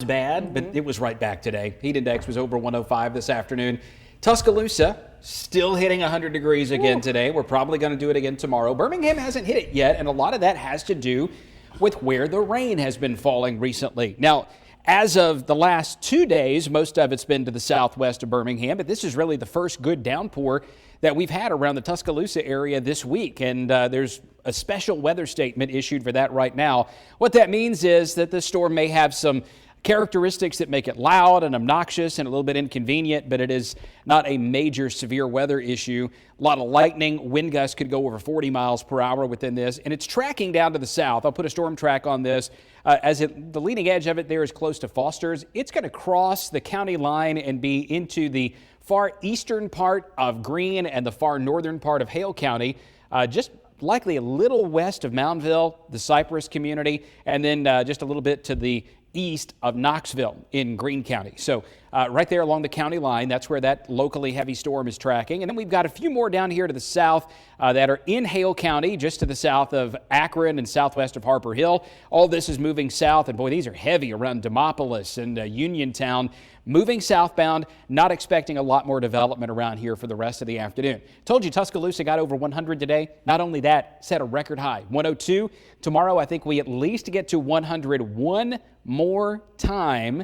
bad, but it was right back today. Heat index was over 105 this afternoon. Tuscaloosa still hitting 100 degrees again today. We're probably going to do it again tomorrow. Birmingham hasn't hit it yet, and a lot of that has to do with where the rain has been falling recently. Now, as of the last 2 days, most of it's been to the southwest of Birmingham, but this is really the first good downpour that we've had around the Tuscaloosa area this week, and there's a special weather statement issued for that right now. What that means is that the storm may have some characteristics that make it loud and obnoxious and a little bit inconvenient, but it is not a major severe weather issue. A lot of lightning, wind gusts could go over 40 miles per hour within this, and it's tracking down to the south. I'll put a storm track on this. The leading edge of it there is close to Foster's. It's going to cross the county line and be into the far eastern part of Greene and the far northern part of Hale County, just likely a little west of Moundville, the Cypress community, and then just a little bit to the east of Knoxville in Greene County. So right there along the county line, that's where that locally heavy storm is tracking. And then we've got a few more down here to the south that are in Hale County, just to the south of Akron and southwest of Harper Hill. All this is moving south, and boy, these are heavy around Demopolis and Uniontown. Moving southbound, not expecting a lot more development around here for the rest of the afternoon. Told you Tuscaloosa got over 100 today. Not only that, set a record high, 102. Tomorrow, I think we at least get to 100 one more time,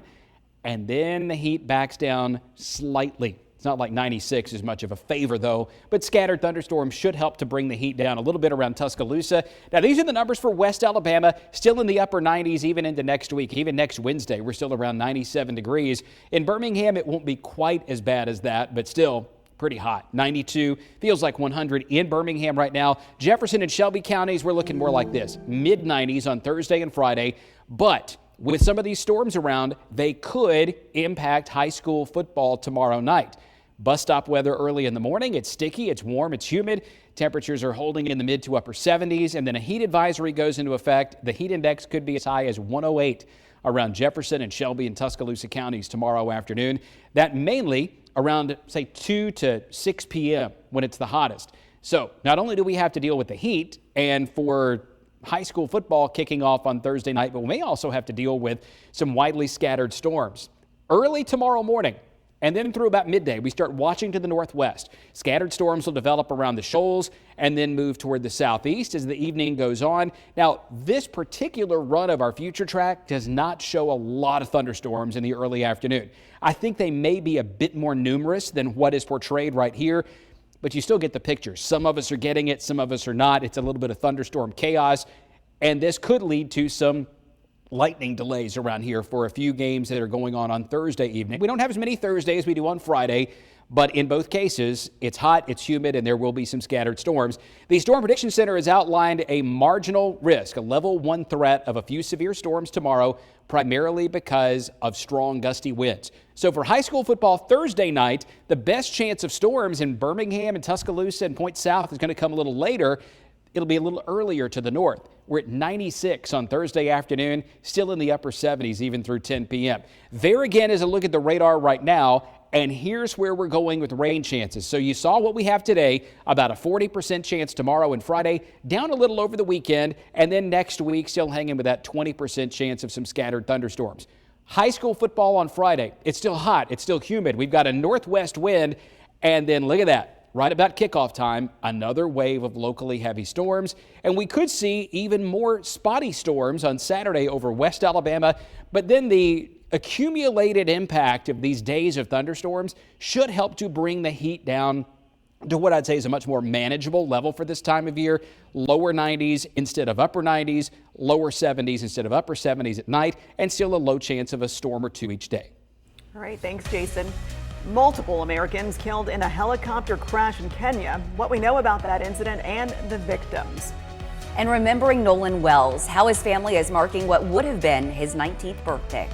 and then the heat backs down slightly. It's not like 96 is much of a favor, though, but scattered thunderstorms should help to bring the heat down a little bit around Tuscaloosa. Now, these are the numbers for West Alabama, still in the upper 90s even into next week. Even next Wednesday, we're still around 97 degrees. In Birmingham, it won't be quite as bad as that, but still pretty hot. 92, feels like 100 in Birmingham right now. Jefferson and Shelby counties, we're looking more like this, mid-90s on Thursday and Friday, but with some of these storms around, they could impact high school football tomorrow night. Bus stop weather early in the morning. It's sticky, it's warm, it's humid. Temperatures are holding in the mid to upper 70s, and then a heat advisory goes into effect. The heat index could be as high as 108 around Jefferson and Shelby and Tuscaloosa counties tomorrow afternoon. That mainly around, say, 2 to 6 p.m. when it's the hottest. So not only do we have to deal with the heat and for high school football kicking off on Thursday night, but we may also have to deal with some widely scattered storms. Early tomorrow morning, and then through about midday, we start watching to the northwest. Scattered storms will develop around the shoals and then move toward the southeast as the evening goes on. Now, this particular run of our future track does not show a lot of thunderstorms in the early afternoon. I think they may be a bit more numerous than what is portrayed right here, but you still get the picture. Some of us are getting it, some of us are not. It's a little bit of thunderstorm chaos, and this could lead to some lightning delays around here for a few games that are going on Thursday evening. We don't have as many Thursdays as we do on Friday, but in both cases, it's hot, it's humid, and there will be some scattered storms. The Storm Prediction Center has outlined a marginal risk, a level 1 threat of a few severe storms tomorrow, primarily because of strong gusty winds. So for high school football Thursday night, the best chance of storms in Birmingham and Tuscaloosa and Point South is going to come a little later. It'll be a little earlier to the north. We're at 96 on Thursday afternoon, still in the upper 70s even through 10 p.m. There again is a look at the radar right now, and here's where we're going with rain chances. So you saw what we have today, about a 40% chance tomorrow and Friday, down a little over the weekend, and then next week still hanging with that 20% chance of some scattered thunderstorms. High school football on Friday, it's still hot, it's still humid. We've got a northwest wind, and then look at that. Right about kickoff time, another wave of locally heavy storms, and we could see even more spotty storms on Saturday over West Alabama, but then the accumulated impact of these days of thunderstorms should help to bring the heat down to what I'd say is a much more manageable level for this time of year. Lower 90s instead of upper 90s, lower 70s instead of upper 70s at night, and still a low chance of a storm or two each day. All right, thanks, Jason. Multiple Americans killed in a helicopter crash in Kenya. What we know about that incident and the victims. And remembering Nolan Wells, how his family is marking what would have been his 19th birthday.